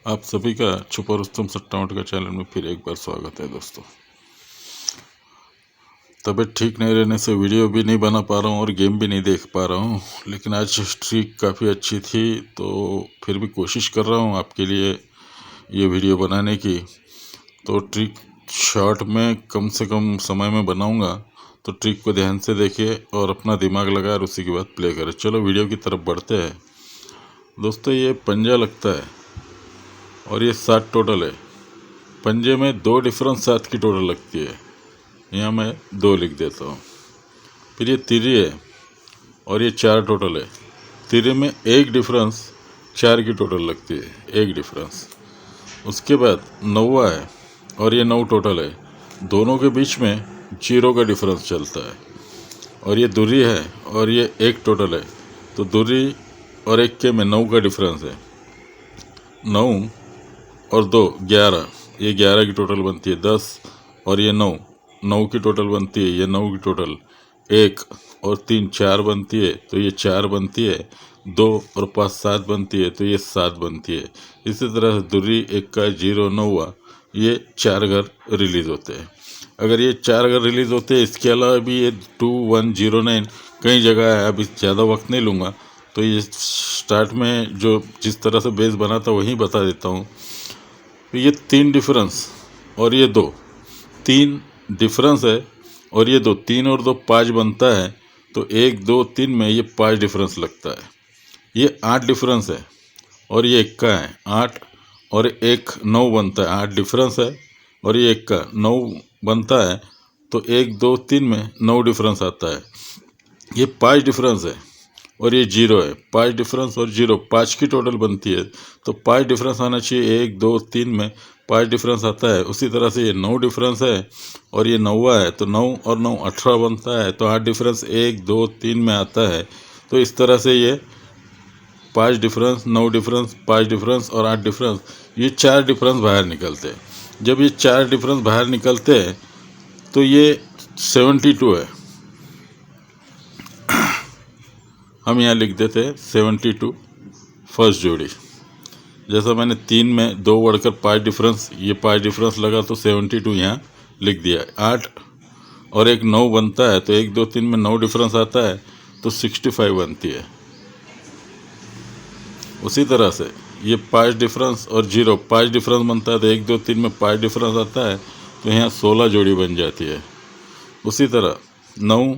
आप सभी का छुपा रुस्तम सट्टा उठ का चैनल में फिर एक बार स्वागत है दोस्तों। तबीयत ठीक नहीं रहने से वीडियो भी नहीं बना पा रहा हूँ और गेम भी नहीं देख पा रहा हूँ, लेकिन आज स्ट्रीक काफ़ी अच्छी थी तो फिर भी कोशिश कर रहा हूँ आपके लिए ये वीडियो बनाने की। तो ट्रिक शॉर्ट में कम से कम समय में बनाऊँगा, तो ट्रिक को ध्यान से देखिए और अपना दिमाग लगाए और उसी के बाद प्ले करें। चलो वीडियो की तरफ बढ़ते हैं दोस्तों। ये पंजा लगता है और ये 7 टोटल है। पंजे में 2 डिफरेंस 7 की टोटल लगती है, यहाँ मैं 2 लिख देता हूँ। फिर ये तिरी है और ये 4 टोटल है। तिरी में 1 डिफरेंस 4 की टोटल लगती है, 1 डिफरेंस। उसके बाद नौवा है और ये 9 टोटल है, दोनों के बीच में 0 का डिफरेंस चलता है। और ये दुरी है और ये 1 टोटल है, तो दुरी और 1 के में 9 का डिफरेंस है। 9 और 2 11, ये 11 की टोटल बनती है। 10 और ये 9, 9 की टोटल बनती है, ये 9 की टोटल। 1 और 3 4 बनती है, तो ये 4 बनती है। 2 और 5 7 बनती है, तो ये 7 बनती है। इसी तरह से दुर्री 1 का 0 9 ये 4 घर रिलीज़ होते हैं। अगर ये 4 घर रिलीज़ होते हैं, इसके अलावा भी ये 2109 कई जगह है। अभी ज़्यादा वक्त नहीं लूँगा, तो ये स्टार्ट में जो जिस तरह से बेस बना था वहीं बता देता हूँ। तो ये 3 डिफरेंस और ये 2, 3 डिफरेंस है और ये 2, 3 और 2 5 बनता है, तो 1 2 3 में ये 5 डिफरेंस लगता है। ये 8 डिफरेंस है और ये 1 का है। 8 और 1 9 बनता है, 8 डिफरेंस है और ये 1 का 9 बनता है, तो 1 2 3 में 9 डिफरेंस आता है। ये 5 डिफरेंस है और ये 0 है। 5 डिफरेंस और 0 5 की टोटल बनती है, तो 5 डिफरेंस आना चाहिए। 1 2 3 में 5 डिफरेंस आता है। उसी तरह से ये 9 डिफरेंस है और ये 9 है, तो 9 और 9 18 बनता है, तो 8 डिफरेंस 1 2 3 में आता है। तो इस तरह से ये 5 डिफरेंस 9 डिफरेंस 5 डिफरेंस और 8 डिफरेंस, ये 4 डिफरेंस बाहर निकलते हैं। जब ये 4 डिफरेंस बाहर निकलते हैं तो ये 72 है। हम यहाँ लिख देते हैं 72 फर्स्ट जोड़ी। जैसा मैंने 3 में 2 बढ़कर 5 डिफरेंस, ये 5 डिफरेंस लगा तो 72 यहाँ लिख दिया। 8 और 1 9 बनता है, तो 1 2 3 में 9 डिफरेंस आता है, तो 65 बनती है। उसी तरह से ये 5 डिफरेंस और 0 5 डिफरेंस बनता है, तो 1 2 3 में 5 डिफरेंस आता है, तो यहाँ 16 जोड़ी बन जाती है। उसी तरह 9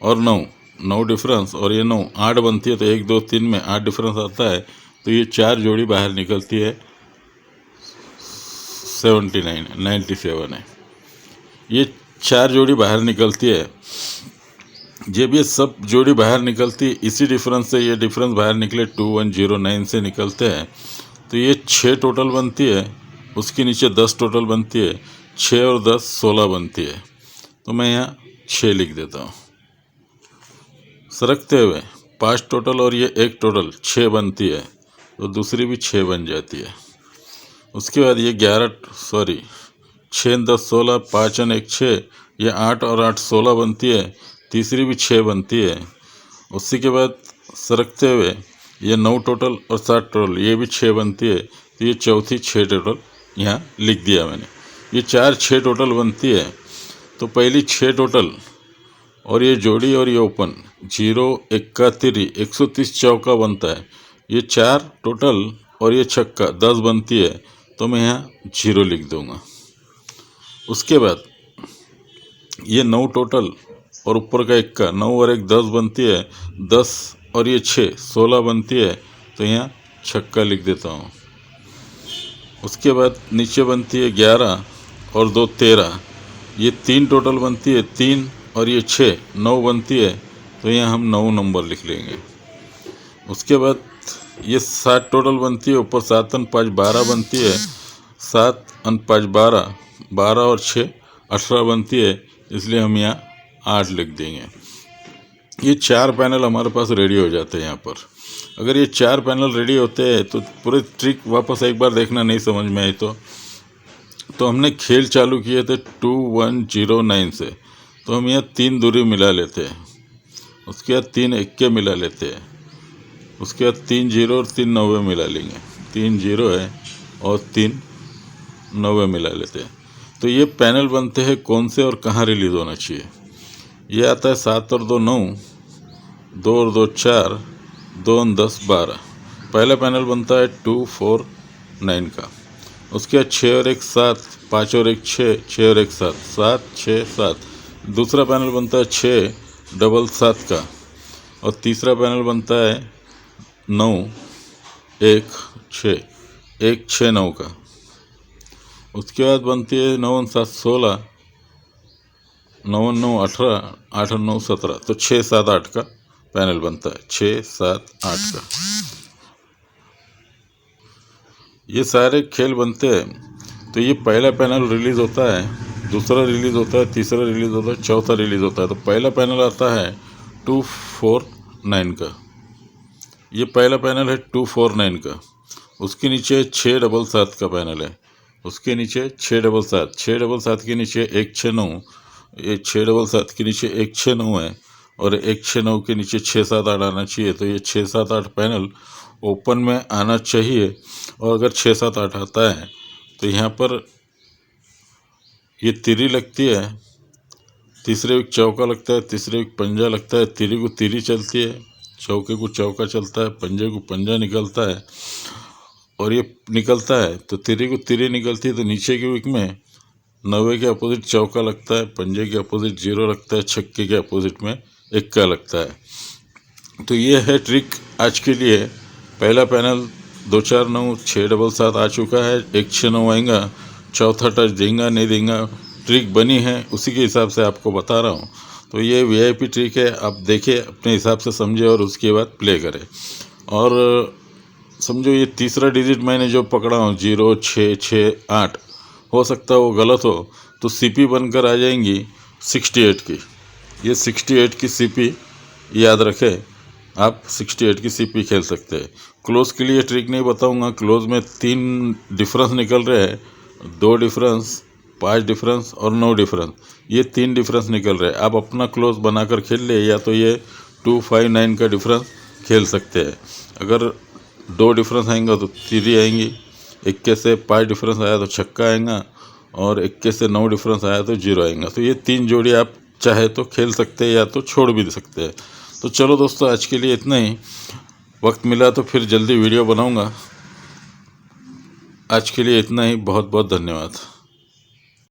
और 9 9 डिफरेंस और ये 9 8 बनती है, तो 1 2 3 में 8 डिफरेंस आता है, तो ये 4 जोड़ी बाहर निकलती है। 97 है। ये 4 जोड़ी बाहर निकलती है। जब ये सब जोड़ी बाहर निकलती है, इसी डिफरेंस से ये डिफरेंस बाहर निकले 2109 से निकलते हैं, तो ये 6 टोटल बनती है। उसके नीचे 10 टोटल बनती है। 6 और 10 16 बनती है, तो मैं यहाँ 6 लिख देता हूँ। सरकते हुए 5 टोटल और ये 1 टोटल 6 बनती है, तो दूसरी भी 6 बन जाती है। उसके बाद ये 6 10 16 5 और 1 6, ये 8 और 8 16 बनती है, तीसरी भी 6 बनती है। उसी के बाद सरकते हुए ये 9 टोटल और 7 टोटल, ये भी 6 बनती है, तो ये चौथी 6 टोटल यहाँ लिख दिया मैंने। ये 4 6 टोटल बनती है, तो पहली 6 टोटल और ये जोड़ी और ये ओपन 0 1 का तिरी 130 चौका बनता है। ये 4 टोटल और ये छक्का 10 बनती है, तो मैं यहाँ 0 लिख दूँगा। उसके बाद ये 9 टोटल और ऊपर का 1 का 9 और 1 10 बनती है। 10 और ये 6 16 बनती है, तो यहाँ छक्का लिख देता हूँ। उसके बाद नीचे बनती है 11 और 2 13, ये 3 टोटल बनती है। 3 और ये 6 9 बनती है, तो यहाँ हम 9 नंबर लिख लेंगे। उसके बाद ये 7 टोटल बनती है। ऊपर 7 और 5 12 बनती है। 7 और 5 12, 12 और 6 18 बनती है, इसलिए हम यहाँ 8 लिख देंगे। ये 4 पैनल हमारे पास रेडी हो जाते हैं यहाँ पर। अगर ये 4 पैनल रेडी होते हैं तो पूरे ट्रिक वापस एक बार देखना, नहीं समझ में आई तो हमने खेल चालू किए थे 2109 से, तो हम यहाँ 3 दूरी मिला लेते हैं। उसके बाद 3 इक्के मिला लेते हैं। उसके बाद 3 0 और 3 9 मिला लेंगे। 3 0 है और 3 9वें मिला लेते हैं। तो ये पैनल बनते हैं कौन से और कहाँ रिलीज़ होना चाहिए। ये आता है 7 और 2 9, 2 और 2 4, 2 और 10 12। पहला पैनल बनता है 2 4 9 का। उसके बाद 6 और 1 7, 5 और 1 6, 6 और 1 7 7 6 7। दूसरा पैनल बनता है 6 डबल 7 का। और तीसरा पैनल बनता है 9 1 6 1 6 9 का। उसके बाद बनती है 9 और 7 16, 9 और 9 18, 8 और 9 17। तो 6 7 8 का पैनल बनता है, 6 7 8 का। ये सारे खेल बनते हैं। तो ये पहला पैनल रिलीज़ होता है, दूसरा रिलीज़ होता है, तीसरा रिलीज़ होता है, चौथा रिलीज़ होता है। तो पहला पैनल आता है 2 4 9 का। ये पहला पैनल है 2 4 9 का। उसके नीचे 6 डबल 7 का पैनल है। उसके नीचे 6 डबल 7, 6 डबल 7 के नीचे 1 6 9, ये 6 डबल 7 के नीचे 1 6 9 है। और 1 6 9 के नीचे 6 7 8 आना चाहिए। तो ये 6 7 8 पैनल ओपन में आना चाहिए। और अगर 6 7 8 आता है तो यहाँ पर ये तिरी लगती है, तीसरे वीक चौका लगता है, तीसरे वीक पंजा लगता है, तिरी को तिरी चलती है, चौके को चौका चलता है, पंजे को पंजा निकलता है। और ये निकलता है तो तिरी को तिरी निकलती है। तो नीचे के वीक में 9 के अपोजिट चौका लगता है, पंजे के अपोजिट 0 लगता है, छक्के के अपोजिट में 1 लगता है। तो ये है ट्रिक आज के लिए। पहला पैनल 2 4 9 6 डबल 7 आ चुका है, 1 6 9 आएगा, चौथा टच देगा नहीं देगा, ट्रिक बनी है, उसी के हिसाब से आपको बता रहा हूँ। तो ये VIP ट्रिक है, आप देखिए अपने हिसाब से समझे और उसके बाद प्ले करें। और समझो ये तीसरा डिजिट मैंने जो पकड़ा हूँ 0 6 6 8, हो सकता है वो गलत हो, तो CP बनकर आ जाएंगी 68 की। ये 68 की CP याद रखें, आप 68 की CP खेल सकते हैं। क्लोज के लिए ट्रिक नहीं बताऊंगा। क्लोज में 3 डिफरेंस निकल रहे हैं, 2 डिफरेंस, 5 डिफरेंस और 9 डिफरेंस। ये 3 डिफरेंस निकल रहे हैं। आप अपना क्लोज बनाकर खेल ले, या तो ये 2 5 9 का डिफरेंस खेल सकते हैं। अगर 2 डिफरेंस आएंगा तो तिरी आएंगी, 21 से 5 डिफरेंस आया तो छक्का आएगा, और 21 से 9 डिफरेंस आया तो 0 आएगा। तो ये 3 जोड़ी आप चाहे तो खेल सकते हैं या तो छोड़ भी सकते हैं। तो चलो दोस्तों, आज के लिए इतना ही। वक्त मिला तो फिर जल्दी वीडियो बनाऊंगा। आज के लिए इतना ही। बहुत बहुत धन्यवाद।